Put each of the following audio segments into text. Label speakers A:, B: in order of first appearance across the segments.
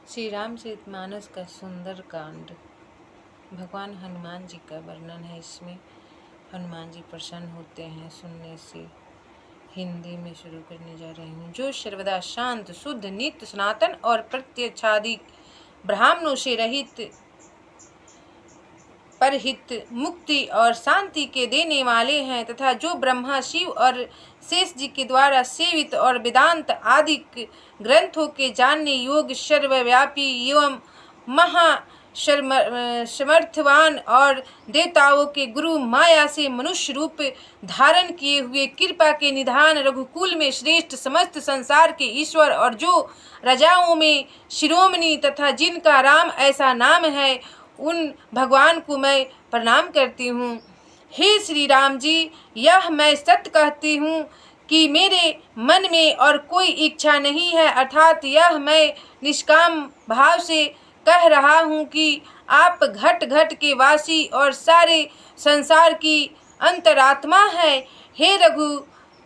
A: श्री रामचरितमानस का सुंदर कांड। भगवान हनुमान जी का वर्णन है इसमें। हनुमान जी प्रसन्न होते हैं सुनने से। हिंदी में शुरू करने जा रही हूँ। जो सर्वदा शांत शुद्ध नित्य सनातन और प्रत्यक्षादि ब्राह्मणों से रहित परहित मुक्ति और शांति के देने वाले हैं, तथा जो ब्रह्मा शिव और शेष जी के द्वारा सेवित और वेदांत आदि ग्रंथों के जानने योग्य सर्वव्यापी एवं महा समर्थवान और देवताओं के गुरु माया से मनुष्य रूप धारण किए हुए कृपा के निधान रघुकुल में श्रेष्ठ समस्त संसार के ईश्वर और जो राजाओं में शिरोमणि तथा जिनका राम ऐसा नाम है, उन भगवान को मैं प्रणाम करती हूँ। हे श्री राम जी, यह मैं सत्य कहती हूँ कि मेरे मन में और कोई इच्छा नहीं है, अर्थात यह मैं निष्काम भाव से कह रहा हूँ कि आप घट घट के वासी और सारे संसार की अंतरात्मा है। हे रघु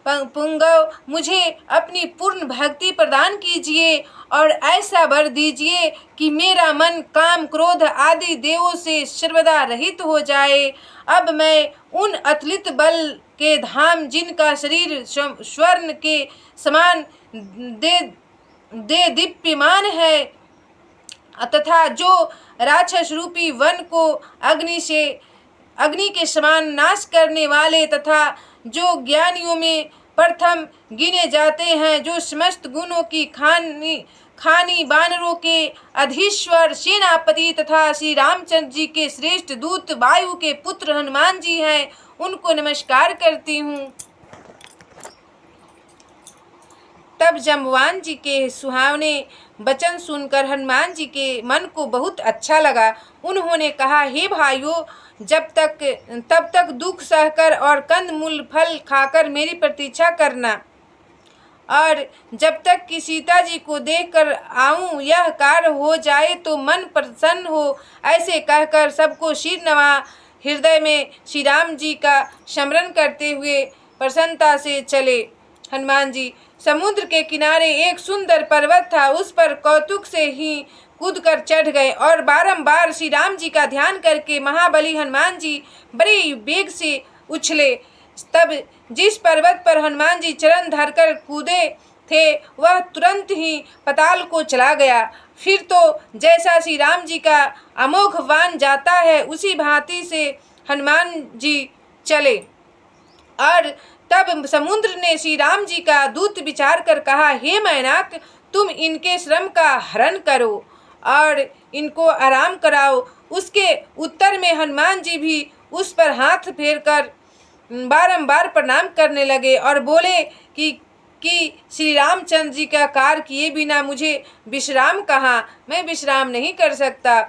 A: पुंगव, मुझे अपनी पूर्ण भक्ति प्रदान कीजिए और ऐसा वर दीजिए कि मेरा मन काम क्रोध आदि देवों से सर्वदा रहित हो जाए। अब मैं उन अतुलित बल के धाम, जिनका शरीर स्वर्ण के समान दे दीप्यमान है, तथा जो राक्षस रूपी वन को अग्नि के समान नाश करने वाले, तथा जो ज्ञानियों में प्रथम गिने जाते हैं, जो समस्त गुणों की खानी बानरों के अधीश्वर सेनापति तथा श्री रामचंद्र जी के श्रेष्ठ दूत वायु के पुत्र हनुमान जी हैं, उनको नमस्कार करती हूँ। तब जम्बवान जी के सुहावने वचन सुनकर हनुमान जी के मन को बहुत अच्छा लगा। उन्होंने कहा, हे भाइयों, तब तक दुख सहकर और कंदमूल फल खाकर मेरी प्रतीक्षा करना, और जब तक कि सीता जी को देखकर आऊं यह कार्य हो जाए तो मन प्रसन्न हो। ऐसे कहकर सबको सिर नवा हृदय में श्री राम जी का स्मरण करते हुए प्रसन्नता से चले। हनुमान जी समुद्र के किनारे एक सुंदर पर्वत था, उस पर कौतुक से ही कूदकर चढ़ गए और बारंबार श्री राम जी का ध्यान करके महाबली हनुमान जी बड़े वेग से उछले। तब जिस पर्वत पर हनुमान जी चरण धरकर कूदे थे, वह तुरंत ही पाताल को चला गया। फिर तो जैसा श्री राम जी का अमोघ बाण जाता है, उसी भांति से हनुमान जी चले। और तब समुद्र ने श्री राम जी का दूत विचार कर कहा, हे मैनाक, तुम इनके श्रम का हरण करो और इनको आराम कराओ। उसके उत्तर में हनुमान जी भी उस पर हाथ फेरकर बारंबार प्रणाम करने लगे और बोले कि श्री रामचंद्र जी का कार्य किए बिना मुझे विश्राम कहाँ, मैं विश्राम नहीं कर सकता।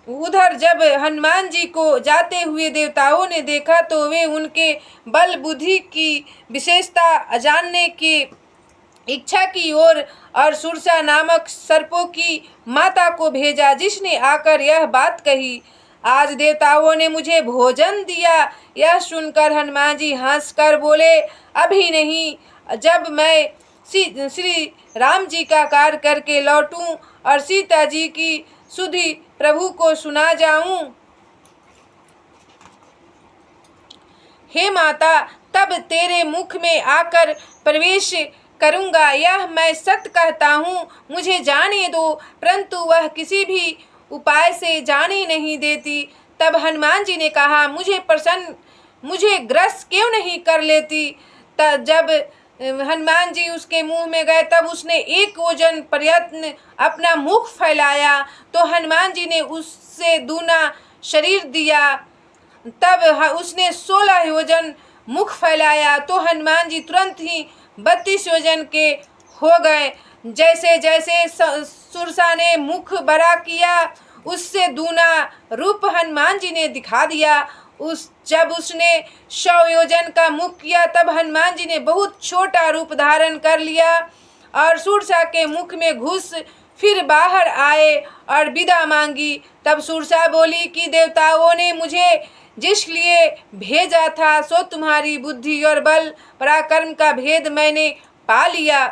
A: उधर जब हनुमान जी को जाते हुए देवताओं ने देखा तो वे उनके बल बुद्धि की विशेषता जानने की इच्छा की और सुरसा नामक सर्पों की माता को भेजा, जिसने आकर यह बात कही, आज देवताओं ने मुझे भोजन दिया। यह सुनकर हनुमान जी हंसकर बोले, अभी नहीं, जब मैं श्री राम जी का कार्य करके लौटूं और सीता जी की सुधि प्रभु को सुना जाऊं। हे माता, तब तेरे मुख में आकर प्रवेश करूंगा। यह मैं सत्य कहता हूँ, मुझे जाने दो। परंतु वह किसी भी उपाय से जाने नहीं देती। तब हनुमान जी ने कहा, मुझे ग्रस क्यों नहीं कर लेती। जब हनुमान जी उसके मुंह में गए, तब उसने एक योजन प्रयत्न अपना मुख फैलाया तो हनुमान जी ने उससे दूना शरीर दिया। तब उसने 16 योजन मुख फैलाया तो हनुमान जी तुरंत ही 32 योजन के हो गए। जैसे जैसे सुरसा ने मुख बड़ा किया, उससे दूना रूप हनुमान जी ने दिखा दिया। जब उसने 100 योजन का मुख किया, तब हनुमान जी ने बहुत छोटा रूप धारण कर लिया और सुरसा के मुख में घुस फिर बाहर आए और विदा मांगी। तब सुरसा बोली कि देवताओं ने मुझे जिस लिए भेजा था, सो तुम्हारी बुद्धि और बल पराक्रम का भेद मैंने पा लिया।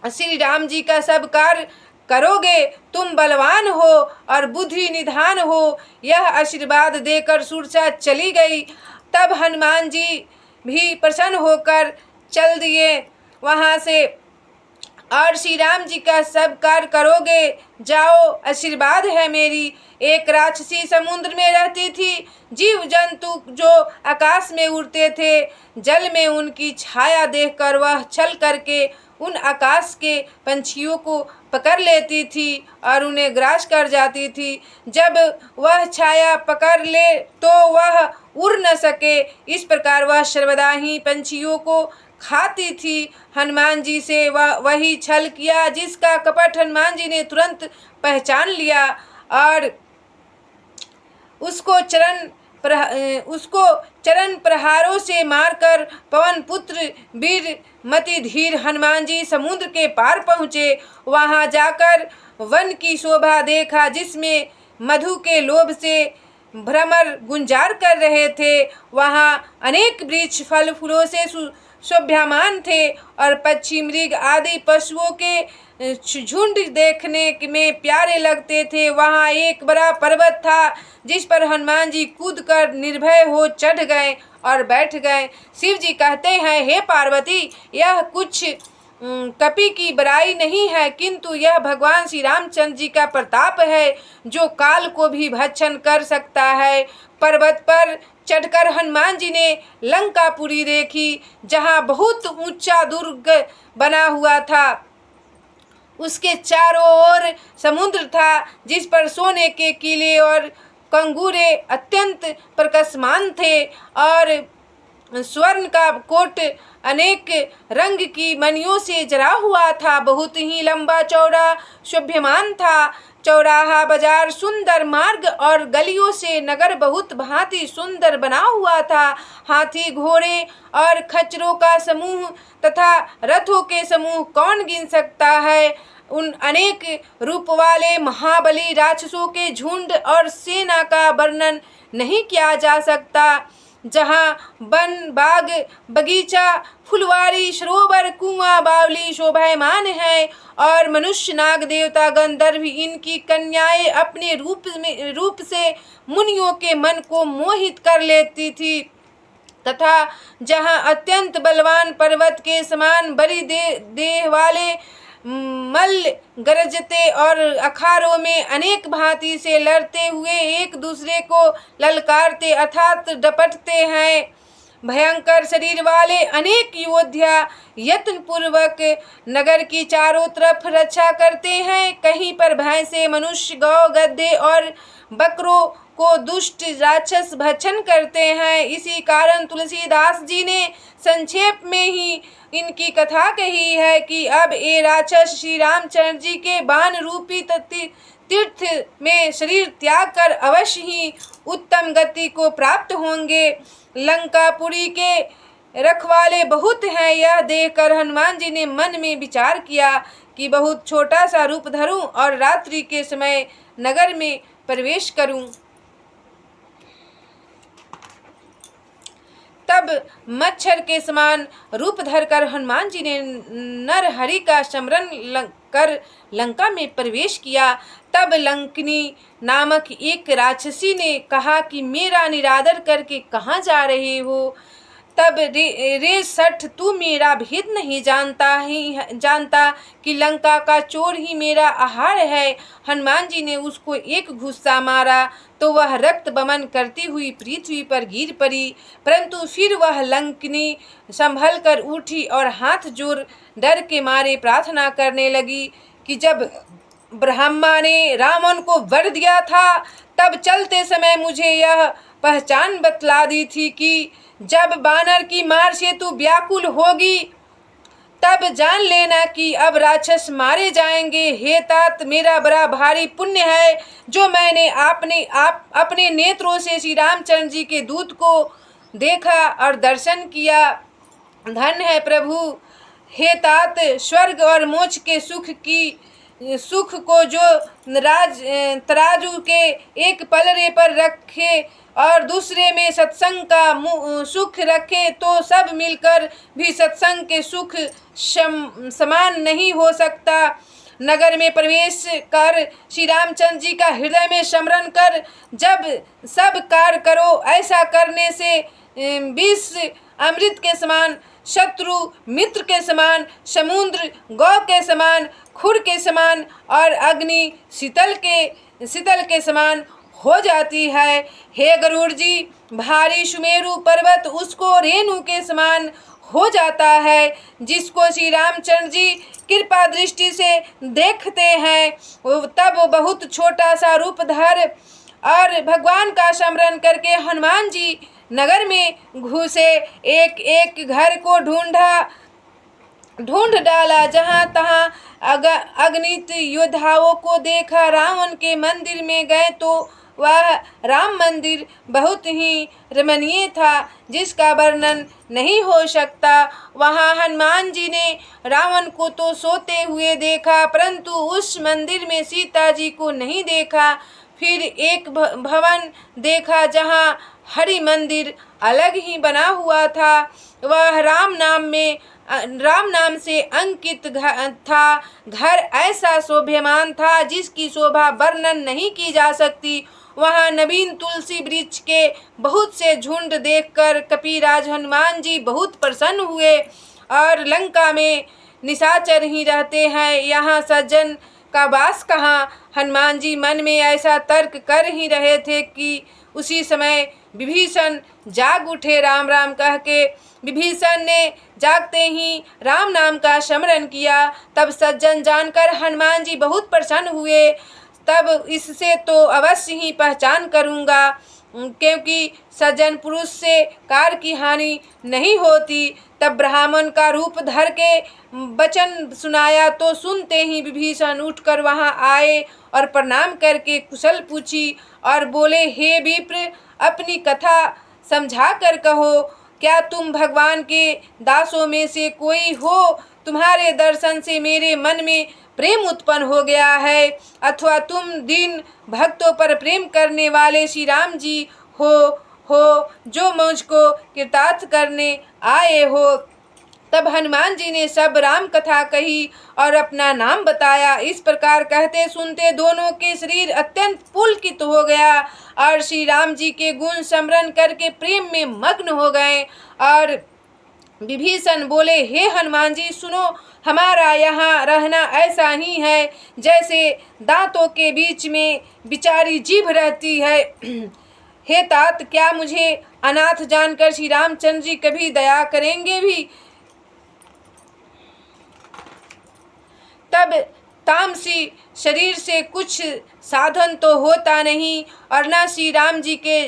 A: श्री राम जी का सब कार्य करोगे तुम बलवान हो और बुद्धि निधान हो। यह आशीर्वाद देकर सुरसा चली गई। तब हनुमान जी भी प्रसन्न होकर चल दिए वहाँ से। और श्री राम जी का सब कार्य करोगे, जाओ, आशीर्वाद है मेरी। एक राक्षसी समुद्र में रहती थी। जीव जंतु जो आकाश में उड़ते थे, जल में उनकी छाया देखकर वह छल करके उन आकाश के पंछियों को पकड़ लेती थी और उन्हें ग्रास कर जाती थी। जब वह छाया पकड़ ले तो वह उड़ न सके, इस प्रकार वह सर्वदा ही पंछियों को खाती थी। हनुमान जी से वही छल किया जिसका कपट हनुमान जी ने तुरंत पहचान लिया और उसको चरण प्रहारों से मारकर पवन पुत्र वीर मति धीर हनुमान जी समुद्र के पार पहुँचे। वहाँ जाकर वन की शोभा देखा जिसमें मधु के लोभ से भ्रमर गुंजार कर रहे थे। वहाँ अनेक वृक्ष फल फूलों से शोभायमान थे और पक्षी मृग आदि पशुओं के झुंड देखने में प्यारे लगते थे। वहाँ एक बड़ा पर्वत था जिस पर हनुमान जी कूदकर निर्भय हो चढ़ गए और बैठ गए। शिव जी कहते हैं, हे पार्वती, यह कुछ कपि की बड़ाई नहीं है, किंतु यह भगवान श्री रामचंद्र जी का प्रताप है जो काल को भी भक्षण कर सकता है। पर्वत पर चढ़कर हनुमान जी ने लंकापुरी देखी, जहाँ बहुत ऊंचा दुर्ग बना हुआ था। उसके चारों ओर समुद्र था जिस पर सोने के किले और कंगूरे अत्यंत प्रकाशमान थे और स्वर्ण का कोट अनेक रंग की मणियों से जरा हुआ था। बहुत ही लंबा चौड़ा शोभ्यमान था। चौराहा बाजार, सुंदर मार्ग और गलियों से नगर बहुत भांति सुंदर बना हुआ था। हाथी, घोड़े और खच्चरों का समूह तथा रथों के समूह कौन गिन सकता है। उन अनेक रूप वाले महाबली राक्षसों के झुंड और सेना का वर्णन नहीं किया जा सकता। जहाँ वन, बाग, बगीचा, फुलवारी, सरोवर, कुआं, बावली शोभायमान है और मनुष्य, नाग, देवता, गंधर्व इनकी कन्याएं अपने रूप से मुनियों के मन को मोहित कर लेती थी। तथा जहाँ अत्यंत बलवान पर्वत के समान बड़ी देह वाले मल्ल गरजते और अखाड़ों में अनेक भांति से लड़ते हुए एक दूसरे को ललकारते अर्थात डपटते हैं। भयंकर शरीर वाले अनेक योद्धा यत्न पूर्वक नगर की चारों तरफ रक्षा करते हैं। कहीं पर भैंसे, मनुष्य, गौ, गधे और बकरों को दुष्ट राक्षस भक्षण करते हैं। इसी कारण तुलसीदास जी ने संक्षेप में ही इनकी कथा कही है कि अब ये राक्षस श्री रामचंद्र जी के बाण रूपी तीर्थ में शरीर त्याग कर अवश्य ही उत्तम गति को प्राप्त होंगे। लंकापुरी के रखवाले बहुत हैं। यह देखकर हनुमान जी ने मन में विचार किया कि बहुत छोटा सा रूप धरूं और रात्रि के समय नगर में प्रवेश करूं। तब मच्छर के समान रूप धरकर हनुमान जी ने नरहरि का स्मरण कर लंका में प्रवेश किया। तब लंकिनी नामक एक राक्षसी ने कहा कि मेरा निरादर करके कहाँ जा रहे हो। तब रे सठ, तू मेरा भेद नहीं जानता कि लंका का चोर ही मेरा आहार है। हनुमान जी ने उसको एक घुस्सा मारा तो वह रक्त बमन करती हुई पृथ्वी पर गिर पड़ी। परंतु फिर वह लंकिनी संभल कर उठी और हाथ जोड़ डर के मारे प्रार्थना करने लगी कि जब ब्रह्मा ने रावण को वर दिया था तब चलते समय मुझे यह पहचान बतला दी थी कि जब बानर की मार से तू व्याकुल होगी तब जान लेना कि अब राक्षस मारे जाएंगे। हे तात, मेरा बड़ा भारी पुण्य है जो मैंने अपने नेत्रों से श्री रामचंद्र जी के दूत को देखा और दर्शन किया। धन है प्रभु। हे तात, स्वर्ग और मोक्ष के सुख को जो तराजू के एक पलड़े पर रखे और दूसरे में सत्संग का सुख रखे तो सब मिलकर भी सत्संग के सुख समान नहीं हो सकता। नगर में प्रवेश कर श्री रामचंद्र जी का हृदय में स्मरण कर जब सब कार्य करो, ऐसा करने से विष अमृत के समान, शत्रु मित्र के समान, समुद्र गौ के समान, खुर के समान और अग्नि शीतल के समान हो जाती है। हे गरुड़ जी, भारी सुमेरु पर्वत उसको रेणु के समान हो जाता है। जिसको श्री रामचंद्र जी कृपा दृष्टि से देखते हैं तब वो बहुत छोटा सा रूप धर और भगवान का स्मरण करके हनुमान जी नगर में घुसे। एक एक घर को ढूंढ डाला, जहाँ तहाँ अगणित योद्धाओं को देखा। रावण के मंदिर में गए तो वह राम मंदिर बहुत ही रमणीय था, जिसका वर्णन नहीं हो सकता। वहाँ हनुमान जी ने रावण को तो सोते हुए देखा, परंतु उस मंदिर में सीता जी को नहीं देखा। फिर एक भवन देखा जहाँ हरि मंदिर अलग ही बना हुआ था। वह राम नाम से अंकित था। घर ऐसा शोभ्यमान था जिसकी शोभा वर्णन नहीं की जा सकती। वहाँ नवीन तुलसी वृक्ष के बहुत से झुंड देखकर कपिराज हनुमान जी बहुत प्रसन्न हुए। और लंका में निशाचर ही रहते हैं, यहाँ सज्जन का वास कहाँ। हनुमान जी मन में ऐसा तर्क कर ही रहे थे कि उसी समय विभीषण जाग उठे। राम राम कह के विभीषण ने जागते ही राम नाम का स्मरण किया। तब सज्जन जानकर हनुमान जी बहुत प्रसन्न हुए। तब इससे तो अवश्य ही पहचान करूँगा, क्योंकि सज्जन पुरुष से कार की हानि नहीं होती। तब ब्राह्मण का रूप धर के वचन सुनाया तो सुनते ही विभीषण उठकर वहां आए और प्रणाम करके कुशल पूछी और बोले, हे विप्र, अपनी कथा समझा कर कहो। क्या तुम भगवान के दासों में से कोई हो? तुम्हारे दर्शन से मेरे मन में प्रेम उत्पन्न हो गया है, अथवा तुम दीन भक्तों पर प्रेम करने वाले श्री राम जी हो जो मुझको कृतार्थ करने आए हो। तब हनुमान जी ने सब राम कथा कही और अपना नाम बताया। इस प्रकार कहते सुनते दोनों के शरीर अत्यंत पुलकित हो गया और श्री राम जी के गुण स्मरण करके प्रेम में मग्न हो गए। और विभीषण बोले, हे हनुमान जी सुनो, हमारा यहाँ रहना ऐसा ही है जैसे दांतों के बीच में बिचारी जीभ रहती है। हे तात, क्या मुझे अनाथ जानकर श्री रामचंद्र जी कभी दया करेंगे भी? तब तामसी शरीर से कुछ साधन तो होता नहीं और न श्री राम जी के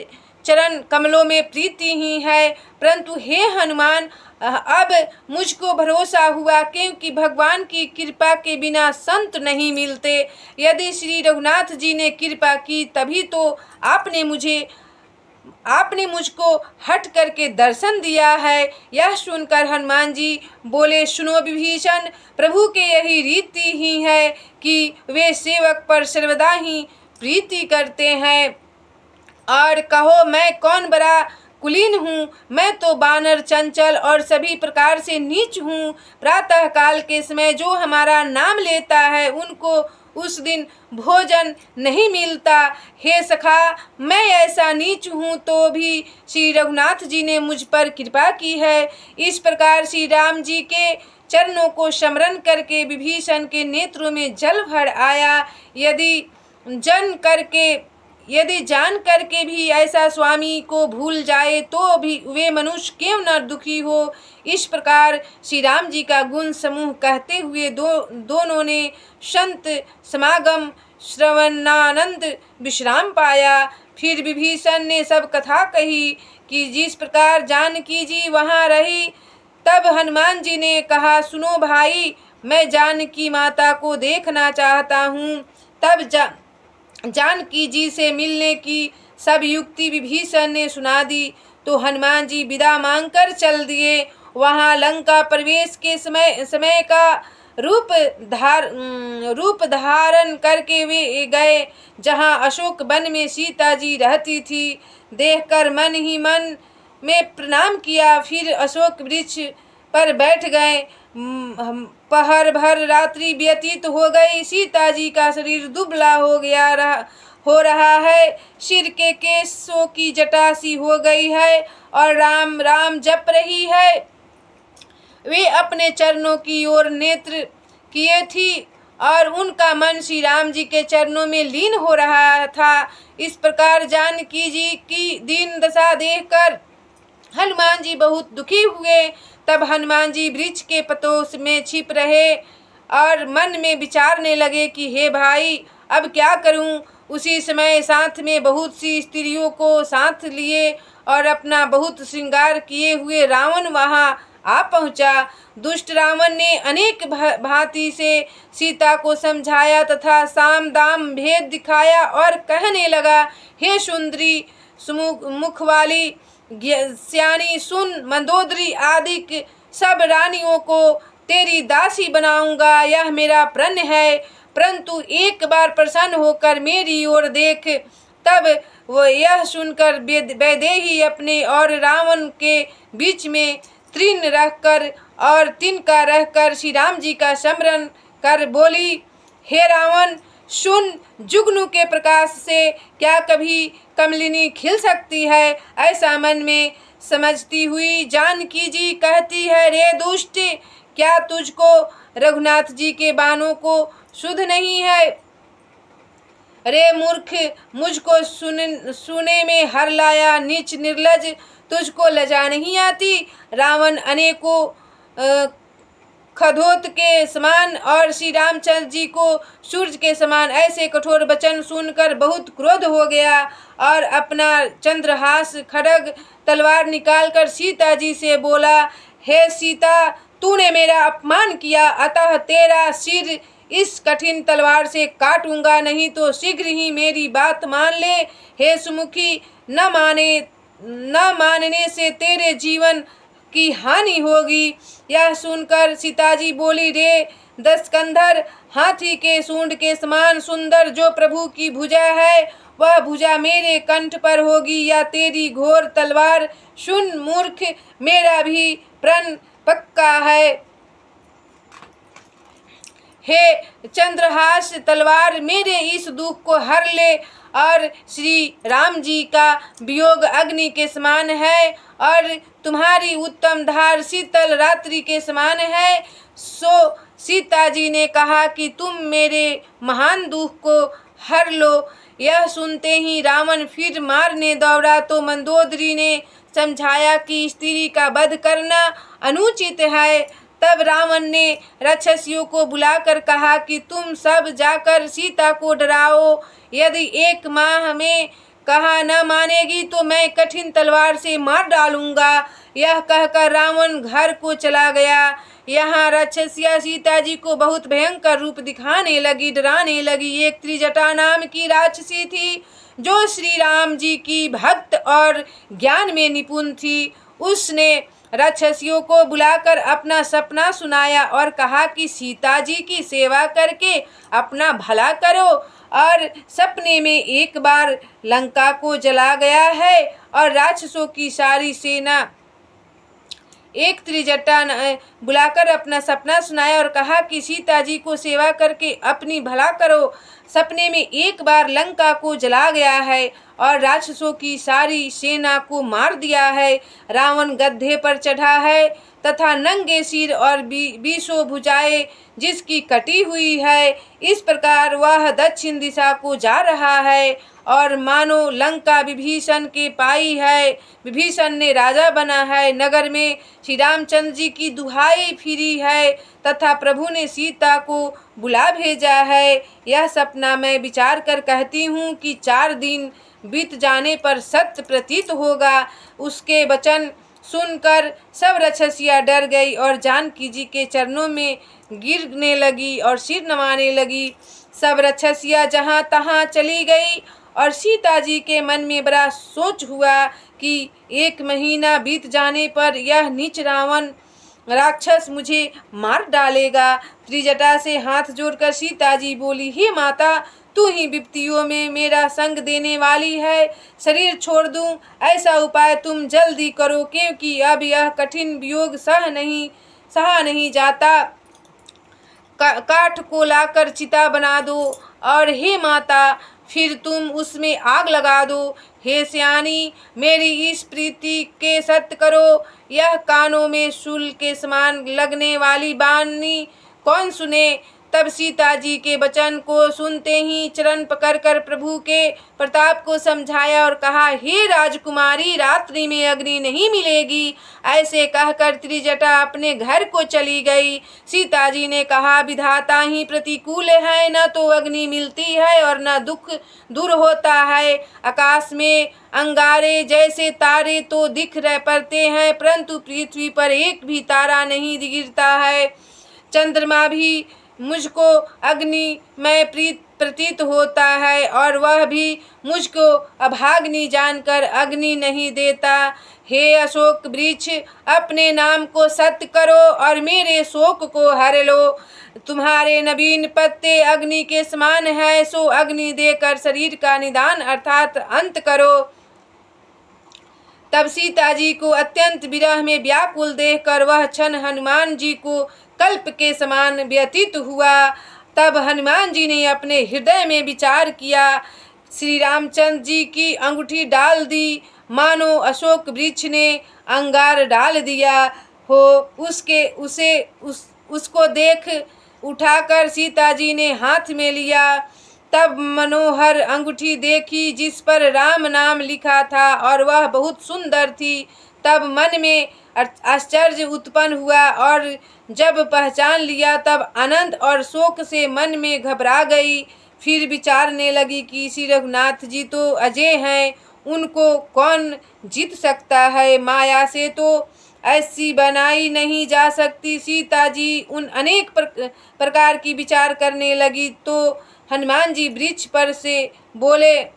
A: चरण कमलों में प्रीति ही है, परंतु हे हनुमान, अब मुझको भरोसा हुआ, क्योंकि भगवान की कृपा के बिना संत नहीं मिलते। यदि श्री रघुनाथ जी ने कृपा की तभी तो आपने मुझको हट करके दर्शन दिया है। यह सुनकर हनुमान जी बोले, सुनो विभीषण, प्रभु के यही रीति ही है कि वे सेवक पर सर्वदा ही प्रीति करते हैं। और कहो, मैं कौन बड़ा कुलीन हूँ? मैं तो बानर, चंचल और सभी प्रकार से नीच हूँ। प्रातः काल के समय जो हमारा नाम लेता है उनको उस दिन भोजन नहीं मिलता। हे सखा, मैं ऐसा नीच हूँ तो भी श्री रघुनाथ जी ने मुझ पर कृपा की है। इस प्रकार श्री राम जी के चरणों को स्मरण करके विभीषण के नेत्रों में जल भर आया। यदि जान करके भी ऐसा स्वामी को भूल जाए तो भी वे मनुष्य क्यों न दुखी हो। इस प्रकार श्री राम जी का गुण समूह कहते हुए दोनों ने संत समागम श्रवणानंद विश्राम पाया। फिर विभीषण ने सब कथा कही कि जिस प्रकार जानकी जी वहाँ रही। तब हनुमान जी ने कहा, सुनो भाई, मैं जानकी माता को देखना चाहता हूँ। तब जानकी जी से मिलने की सब युक्ति विभीषण ने सुना दी तो हनुमान जी विदा मांगकर चल दिए। वहाँ लंका प्रवेश के समय का रूप धारण करके वे गए, जहाँ अशोक वन में सीता जी रहती थी। देखकर मन ही मन में प्रणाम किया, फिर अशोक वृक्ष पर बैठ गए। पहर भर रात्रि व्यतीत हो गई। सीता जी का शरीर दुबला हो रहा है, सिर के केशों की जटा सी हो गई है और राम राम जप रही है। वे अपने चरणों की ओर नेत्र किए थी और उनका मन श्री राम जी के चरणों में लीन हो रहा था। इस प्रकार जानकी जी की दीन दशा देखकर हनुमान जी बहुत दुखी हुए। तब हनुमान जी वृक्ष के पतों में छिप रहे और मन में विचारने लगे कि हे भाई, अब क्या करूं। उसी समय साथ में बहुत सी स्त्रियों को साथ लिए और अपना बहुत श्रृंगार किए हुए रावण वहां आ पहुंचा। दुष्ट रावण ने अनेक भांति से सीता को समझाया तथा साम दाम भेद दिखाया और कहने लगा, हे सुंदरी मुख वाली श्यानी सुन, मंदोदरी आदि सब रानियों को तेरी दासी बनाऊंगा, यह मेरा प्रण है। परंतु एक बार प्रसन्न होकर मेरी ओर देख। तब वो यह सुनकर वैदेही अपने और रावण के बीच में तृण रखकर और तिनका रहकर श्री राम जी का स्मरण कर बोली, हे रावण सुन, जुगनू के प्रकाश से क्या कभी कमलिनी खिल सकती है। ऐसा मन में समझती हुई जानकी जी कहती है, रे दुष्ट, क्या तुझको रघुनाथ जी के बाणों को सुध नहीं है। रे मूर्ख, मुझको सुने में हर लाया, नीच निर्लज, तुझको लजा नहीं आती। रावण अनेकों खदोत के समान और श्री रामचंद्र जी को सूर्य के समान ऐसे कठोर वचन सुनकर बहुत क्रोध हो गया और अपना चंद्रहास खड्ग तलवार निकालकर सीता जी से बोला, हे सीता, तूने मेरा अपमान किया, अतः तेरा सिर इस कठिन तलवार से काटूंगा, नहीं तो शीघ्र ही मेरी बात मान ले। हे सुमुखी, न मानने से तेरे जीवन की हानि होगी। यह सुनकर सीता जी बोली, रे दशकंधर, हाथी के सूंड के समान सुंदर जो प्रभु की भुजा है, वह भुजा मेरे कंठ पर होगी या तेरी घोर तलवार। सुन मूर्ख, मेरा भी प्रण पक्का है। हे चंद्रहास, तलवार मेरे इस दुख को हर ले। और श्री राम जी का वियोग अग्नि के समान है और तुम्हारी उत्तम धार शीतल रात्रि के समान है। सो सीता जी ने कहा कि तुम मेरे महान दुख को हर लो। यह सुनते ही रावण फिर मारने दौड़ा तो मंदोदरी ने समझाया कि स्त्री का वध करना अनुचित है। तब रावण ने राक्षसियों को बुलाकर कहा कि तुम सब जाकर सीता को डराओ, यदि 1 माह में कहा न मानेगी तो मैं कठिन तलवार से मार डालूंगा। यह कहकर रावण घर को चला गया। यहाँ राक्षसिया सीता जी को बहुत भयंकर रूप दिखाने लगी, डराने लगी। एक त्रिजटा नाम की राक्षसी थी जो श्री राम जी की भक्त और ज्ञान में निपुण थी। उसने राक्षसियों को बुलाकर अपना सपना सुनाया और कहा कि सीता जी की सेवा करके अपना भला करो। और सपने में एक बार लंका को जला गया है और राक्षसों की सारी सेना। एक त्रिजटा बुलाकर अपना सपना सुनाया और कहा कि सीता जी को सेवा करके अपनी भला करो। सपने में एक बार लंका को जला गया है और राक्षसों की सारी सेना को मार दिया है। रावण गड्ढे पर चढ़ा है तथा नंगे सिर और 20 भुजाएं जिसकी कटी हुई है। इस प्रकार वह दक्षिण दिशा को जा रहा है और मानो लंका विभीषण के पाई है। विभीषण ने राजा बना है, नगर में श्री रामचंद्र जी की दुहाई फिरी है तथा प्रभु ने सीता को बुला भेजा है। यह सपना मैं विचार कर कहती हूँ कि 4 दिन बीत जाने पर सत्य प्रतीत होगा। उसके वचन सुनकर सब राक्षसियाँ डर गई और जानकी जी के चरणों में गिरने लगी और सिर नवाने लगी। सब राक्षसियाँ जहाँ तहाँ चली गई और सीता जी के मन में बड़ा सोच हुआ कि 1 महीना बीत जाने पर यह नीच रावण राक्षस मुझे मार डालेगा। त्रिजटा से हाथ जोड़कर सीता जी बोली, हे माता, तू ही विपत्तियों में मेरा संग देने वाली है। शरीर छोड़ दूं ऐसा उपाय तुम जल्दी करो, क्योंकि अब यह कठिन वियोग सह नहीं सहा नहीं जाता, काठ को लाकर चिता बना दो, और हे माता फिर तुम उसमें आग लगा दो। हे सियानी, मेरी इस प्रीति के सत्य करो। यह कानों में शूल के समान लगने वाली वाणी कौन सुने। तब सीता जी के वचन को सुनते ही चरण पकड़कर प्रभु के प्रताप को समझाया और कहा, हे राजकुमारी, रात्रि में अग्नि नहीं मिलेगी। ऐसे कहकर त्रिजटा अपने घर को चली गई। सीता जी ने कहा, विधाता ही प्रतिकूल है, न तो अग्नि मिलती है और न दुख दूर होता है। आकाश में अंगारे जैसे तारे तो दिख रह पड़ते हैं, परंतु पृथ्वी पर एक भी तारा नहीं गिरता है। चंद्रमा भी मुझको अग्नि में प्रतीत होता है, और वह भी मुझको अभाग्नि जानकर अग्नि नहीं देता। हे अशोक वृक्ष, अपने नाम को सत्य करो और मेरे शोक को हर लो। तुम्हारे नवीन पत्ते अग्नि के समान है, सो अग्नि देकर शरीर का निदान अर्थात अंत करो। तब सीता जी को अत्यंत विरह में व्याकुल देखकर वह क्षण हनुमान जी को कल्प के समान व्यतीत हुआ। तब हनुमान जी ने अपने हृदय में विचार किया, श्री रामचंद्र जी की अंगूठी डाल दी, मानो अशोक वृक्ष ने अंगार डाल दिया हो। उसको देख उठाकर सीता जी ने हाथ में लिया। तब मनोहर अंगूठी देखी जिस पर राम नाम लिखा था, और वह बहुत सुंदर थी। तब मन में आश्चर्य उत्पन्न हुआ, और जब पहचान लिया तब आनंद और शोक से मन में घबरा गई। फिर विचारने लगी कि श्री रघुनाथ जी तो अजय हैं, उनको कौन जीत सकता है। माया से तो ऐसी बनाई नहीं जा सकती। सीता जी उन अनेक प्रकार की विचार करने लगी तो हनुमान जी वृक्ष पर से बोले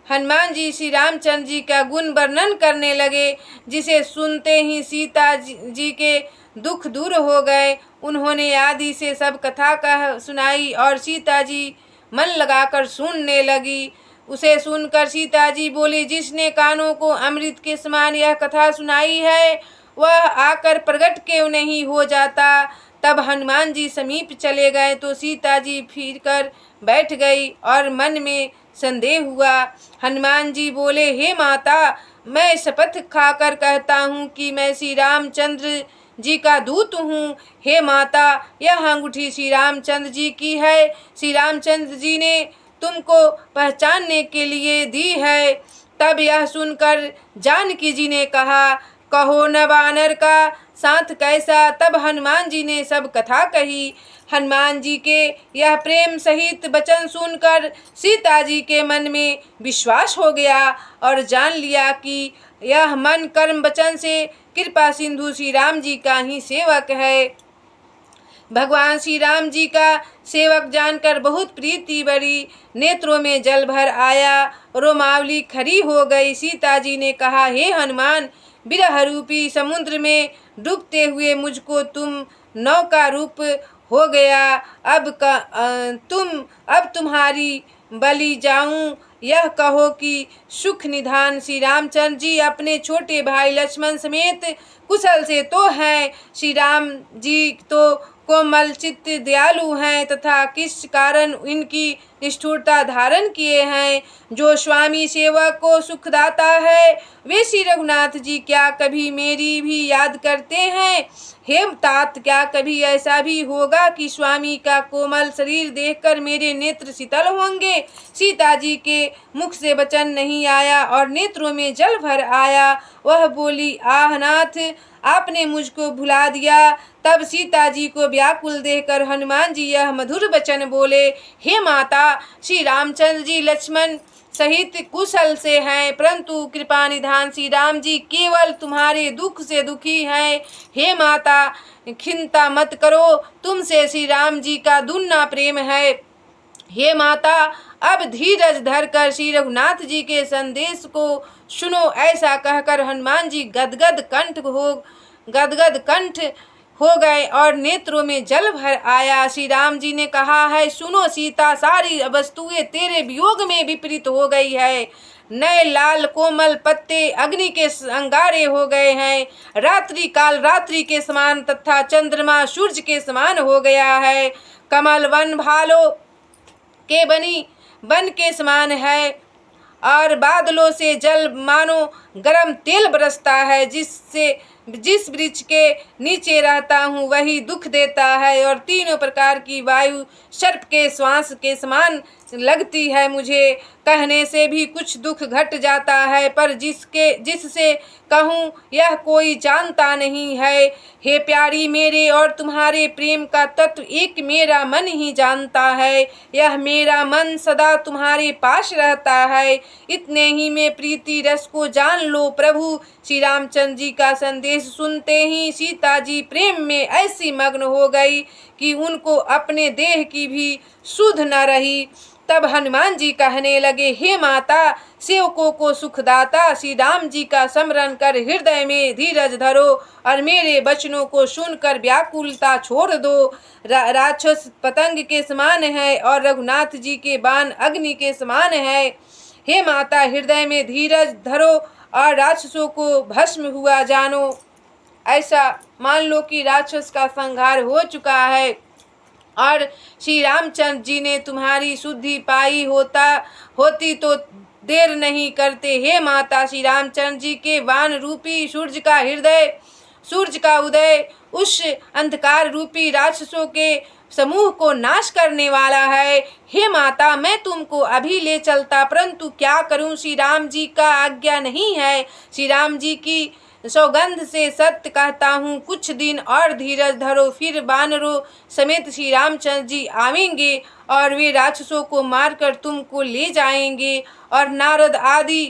A: हनुमान जी श्री रामचंद्र जी का गुण वर्णन करने लगे, जिसे सुनते ही सीता जी के दुख दूर हो गए। उन्होंने आदि से सब कथा कह सुनाई और सीता जी मन लगाकर सुनने लगी। उसे सुनकर सीता जी बोली, जिसने कानों को अमृत के समान यह कथा सुनाई है, वह आकर प्रकट क्यों नहीं हो जाता। तब हनुमान जी समीप चले गए तो सीता जी फिर कर बैठ गई और मन में संदेह हुआ। हनुमान जी बोले, हे माता, मैं शपथ खाकर कहता हूँ कि मैं श्री रामचंद्र जी का दूत हूँ। हे माता, यह अंगूठी श्री रामचंद्र जी की है। श्री रामचंद्र जी ने तुमको पहचानने के लिए दी है। तब यह सुनकर जानकी जी ने कहा, कहो न वानर का साथ कैसा। तब हनुमान जी ने सब कथा कही। हनुमान जी के यह प्रेम सहित वचन सुनकर सीता जी के मन में विश्वास हो गया और जान लिया कि यह मन कर्म वचन से कृपा सिंधु श्री राम जी का ही सेवक है। भगवान श्री राम जी का सेवक जानकर बहुत प्रीति बढ़ी, नेत्रों में जल भर आया, रोमावली खड़ी हो गई। सीता जी ने कहा, हे हनुमान, विरह रूपी समुद्र में डूबते हुए मुझको तुम नौका रूप हो गया। अब तुम्हारी बलि जाऊं। यह कहो कि सुख निधान श्री रामचंद्र जी अपने छोटे भाई लक्ष्मण समेत कुशल से तो हैं। श्री राम जी तो कोमल चित्त दयालु हैं तथा किस कारण इनकी निष्ठुरता धारण किए हैं। जो स्वामी सेवक को सुखदाता है, वे श्री रघुनाथ जी क्या कभी मेरी भी याद करते हैं। हे तात, क्या कभी ऐसा भी होगा कि स्वामी का कोमल शरीर देखकर मेरे नेत्र शीतल होंगे। सीता जी के मुख से वचन नहीं आया और नेत्रों में जल भर आया। वह बोली, आह नाथ, आपने मुझको भुला दिया। तब सीता जी को व्याकुल देखकर हनुमान जी यह मधुर वचन बोले, हे माता, श्री रामचंद्र जी लक्ष्मण सहित कुशल से हैं, परंतु कृपा निधान श्री राम जी केवल तुम्हारे दुख से दुखी हैं। हे माता, खिन्ता मत करो, तुमसे श्री राम जी का दुन्ना प्रेम है। हे माता, अब धीरज धरकर श्री रघुनाथ जी के संदेश को सुनो। ऐसा कहकर हनुमान जी गदगद कंठ हो गए और नेत्रों में जल भर आया। श्री राम जी ने कहा है, सुनो सीता, सारी वस्तुएं तेरे वियोग में विपरीत हो गई है। नए लाल कोमल पत्ते अग्नि के अंगारे हो गए हैं। रात्रि काल रात्रि के समान तथा चंद्रमा सूर्य के समान हो गया है। कमल वन भालों के बन के समान है और बादलों से जल मानो गरम तेल बरसता है। जिस वृक्ष के नीचे रहता हूँ वही दुख देता है और तीनों प्रकार की वायु सर्प के श्वास के समान लगती है। मुझे कहने से भी कुछ दुख घट जाता है, पर जिससे कहूँ यह कोई जानता नहीं है। हे प्यारी, मेरे और तुम्हारे प्रेम का तत्व एक मेरा मन ही जानता है। यह मेरा मन सदा तुम्हारे पास रहता है। इतने ही में प्रीति रस को जान लो। प्रभु श्री रामचंद्र जी का संदेश सुनते ही सीता जी प्रेम में ऐसी मग्न हो गई कि उनको अपने देह की भी सुध न रही। तब हनुमान जी कहने लगे, हे माता, सेवकों को सुखदाता श्री राम जी का स्मरण कर हृदय में धीरज धरो और मेरे वचनों को सुनकर व्याकुलता छोड़ दो। राक्षस पतंग के समान है और रघुनाथ जी के बाण अग्नि के समान है। हे माता, हृदय में धीरज धरो और राक्षसों को भस्म हुआ जानो। ऐसा मान लो कि राक्षस का संहार हो चुका है और श्री रामचंद्र जी ने तुम्हारी शुद्धि पाई होती तो देर नहीं करते। हे माता, श्री रामचंद्र जी के बाण रूपी सूर्य का उदय उस अंधकार रूपी राक्षसों के समूह को नाश करने वाला है। हे माता, मैं तुमको अभी ले चलता, परंतु क्या करूं, श्री राम जी का आज्ञा नहीं है। श्री राम जी की सौगंध से सत्य कहता हूँ, कुछ दिन और धीरज धरो, फिर वानरों समेत श्री रामचंद्र जी आवेंगे और वे राक्षसों को मारकर तुमको ले जाएंगे और नारद आदि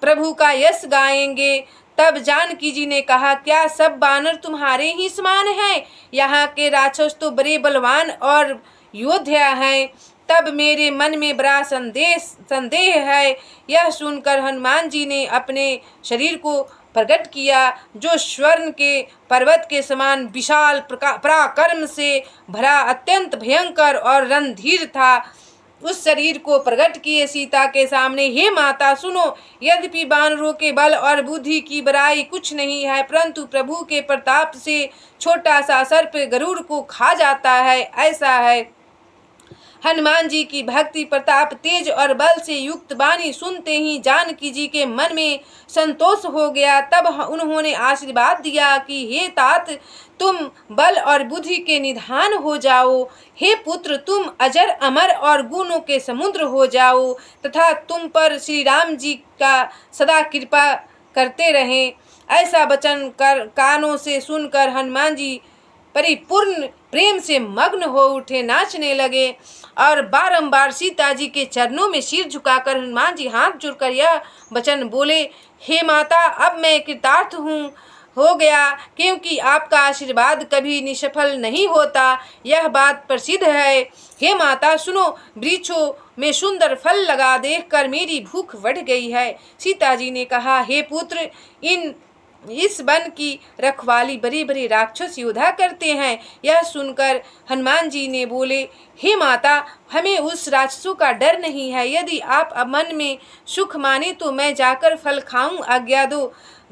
A: प्रभु का यश गाएंगे। तब जानकी जी ने कहा, क्या सब वानर तुम्हारे ही समान हैं? यहाँ के राक्षस तो बड़े बलवान और योद्धा हैं। तब मेरे मन में बड़ा संदेह है। यह सुनकर हनुमान जी ने अपने शरीर को प्रकट किया, जो स्वर्ण के पर्वत के समान विशाल पराक्रम से भरा अत्यंत भयंकर और रणधीर था। उस शरीर को प्रकट किए सीता के सामने। हे माता, सुनो, यद्यपि वानरों के बल और बुद्धि की बड़ाई कुछ नहीं है, परंतु प्रभु के प्रताप से छोटा सा सर्प गरुड़ को खा जाता है, ऐसा है। हनुमान जी की भक्ति, प्रताप, तेज और बल से युक्त वाणी सुनते ही जानकी जी के मन में संतोष हो गया। तब उन्होंने आशीर्वाद दिया कि हे तात, तुम बल और बुद्धि के निधान हो जाओ। हे पुत्र, तुम अजर अमर और गुणों के समुद्र हो जाओ तथा तुम पर श्री राम जी का सदा कृपा करते रहें। ऐसा वचन कानों से सुनकर हनुमान जी परिपूर्ण प्रेम से मग्न हो उठे, नाचने लगे और बारंबार सीता जी के चरणों में सिर झुकाकर हनुमान जी हाथ जोड़कर यह वचन बोले, हे माता, अब मैं कृतार्थ हो गया, क्योंकि आपका आशीर्वाद कभी निष्फल नहीं होता, यह बात प्रसिद्ध है। हे माता, सुनो, वृक्षों में सुंदर फल लगा देखकर मेरी भूख बढ़ गई है। सीता जी ने कहा, हे पुत्र, इस वन की रखवाली बड़े बड़े राक्षस योद्धा करते हैं। यह सुनकर हनुमान जी ने बोले, हे माता, हमें उस राक्षसों का डर नहीं है। यदि आप अब मन में सुख माने तो मैं जाकर फल खाऊं, आज्ञा दो।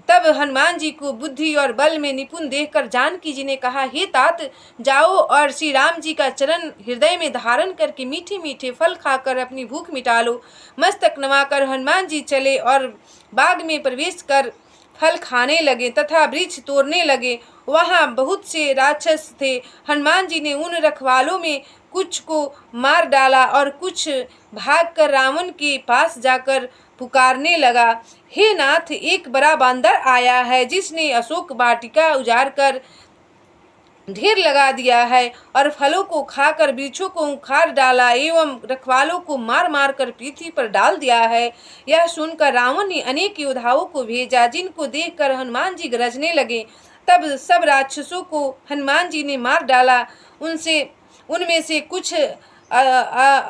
A: तब हनुमान जी को बुद्धि और बल में निपुण देखकर जानकी जी ने कहा, हे तात, जाओ और श्री राम जी का चरण हृदय में धारण करके मीठे मीठे फल खाकर अपनी भूख मिटा लो। मस्तक नवाकर हनुमान जी चले और बाग में प्रवेश कर फल खाने लगे तथा वृक्ष तोड़ने लगे। वहाँ बहुत से राक्षस थे। हनुमान जी ने उन रखवालों में कुछ को मार डाला और कुछ भागकर रावण के पास जाकर पुकारने लगा, हे नाथ, एक बड़ा बांदर आया है जिसने अशोक वाटिका उजाड़ कर ढेर लगा दिया है और फलों को खाकर वृक्षों को उखाड़ डाला एवं रखवालों को मार मार कर पृथ्वी पर डाल दिया है। यह सुनकर रावण ने अनेक योद्धाओं को भेजा, जिनको देखकर हनुमान जी गरजने लगे। तब सब राक्षसों को हनुमान जी ने मार डाला। उनमें से कुछ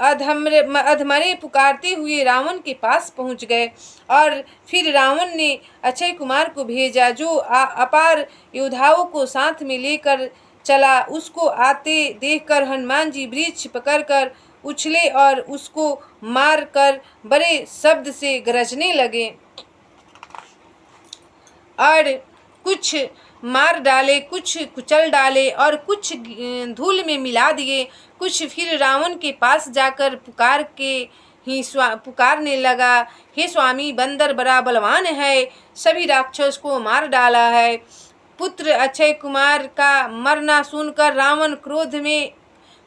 A: अधमरे पुकारते हुए रावण के पास पहुंच गए और फिर रावण ने अक्षय कुमार को भेजा, जो अपार योद्धाओं को साथ में लेकर चला। उसको आते देखकर हनुमान जी वृक्ष पकड़कर उछले और उसको मार कर बड़े शब्द से गरजने लगे और कुछ मार डाले, कुछ कुचल डाले और कुछ धूल में मिला दिए। कुछ फिर रावण के पास जाकर पुकारने लगा, हे स्वामी, बंदर बड़ा बलवान है, सभी राक्षस को मार डाला है। पुत्र अक्षय कुमार का मरना सुनकर रावण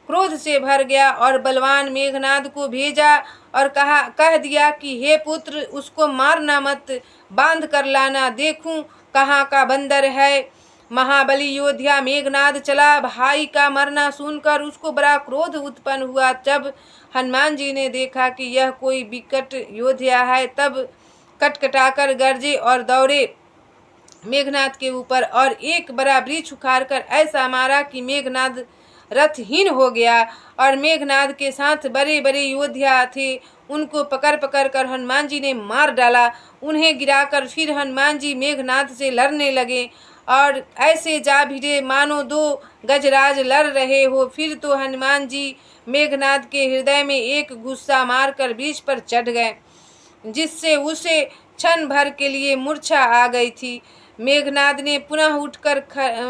A: क्रोध से भर गया और बलवान मेघनाद को भेजा और कह दिया कि हे पुत्र, उसको मारना मत, बांध कर लाना, देखूं कहाँ का बंदर है। महाबली योद्धा मेघनाद चला। भाई का मरना सुनकर उसको बड़ा क्रोध उत्पन्न हुआ। जब हनुमान जी ने देखा कि यह कोई विकट योद्धा है, तब कटकटाकर गरजे और दौड़े मेघनाद के ऊपर और एक बड़ा वृक्ष उखाड़कर ऐसा मारा कि मेघनाद रथहीन हो गया। और मेघनाद के साथ बड़े बड़े योद्धा थे, उनको पकड़ पकड़ कर हनुमान जी ने मार डाला। उन्हें गिराकर फिर हनुमान जी मेघनाद से लड़ने लगे और ऐसे जा भिड़े मानो दो गजराज लड़ रहे हो। फिर तो हनुमान जी मेघनाद के हृदय में एक गुस्सा मारकर वृक्ष पर चढ़ गए, जिससे उसे क्षण भर के लिए मूर्छा आ गई थी। मेघनाद ने पुनः उठकर खड़ा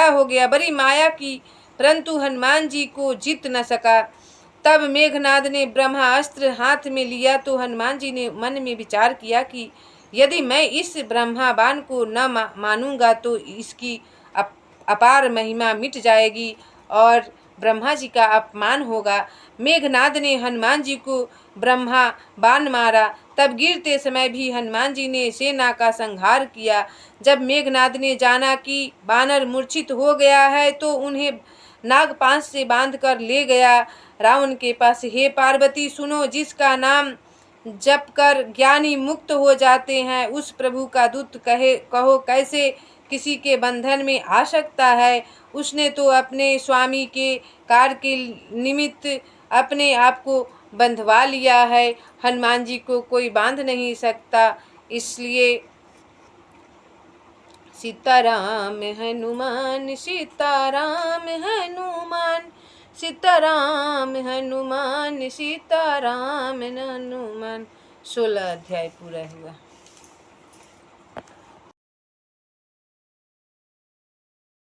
A: हो गया, बड़ी माया की, परंतु हनुमान जी को जीत न सका। तब मेघनाद ने ब्रह्मास्त्र हाथ में लिया तो हनुमान जी ने मन में विचार किया कि यदि मैं इस ब्रह्मा बाण को न मानूंगा तो इसकी अपार महिमा मिट जाएगी और ब्रह्मा जी का अपमान होगा। मेघनाद ने हनुमान जी को ब्रह्मा बाण मारा। तब गिरते समय भी हनुमान जी ने सेना का संहार किया। जब मेघनाद ने जाना कि बानर मूर्छित हो गया है तो उन्हें नागपाश से बांधकर ले गया रावण के पास। हे पार्वती सुनो, जिसका नाम जप कर ज्ञानी मुक्त हो जाते हैं, उस प्रभु का दूत कहो कैसे किसी के बंधन में आ सकता है। उसने तो अपने स्वामी के कार्य के निमित्त अपने आप को बंधवा लिया है, हनुमान जी को कोई बांध नहीं सकता। इसलिए सीताराम हनुमान, सीताराम हनुमान, सीताराम हनुमान, सीताराम हनुमान। 16 अध्याय पूरा हुआ।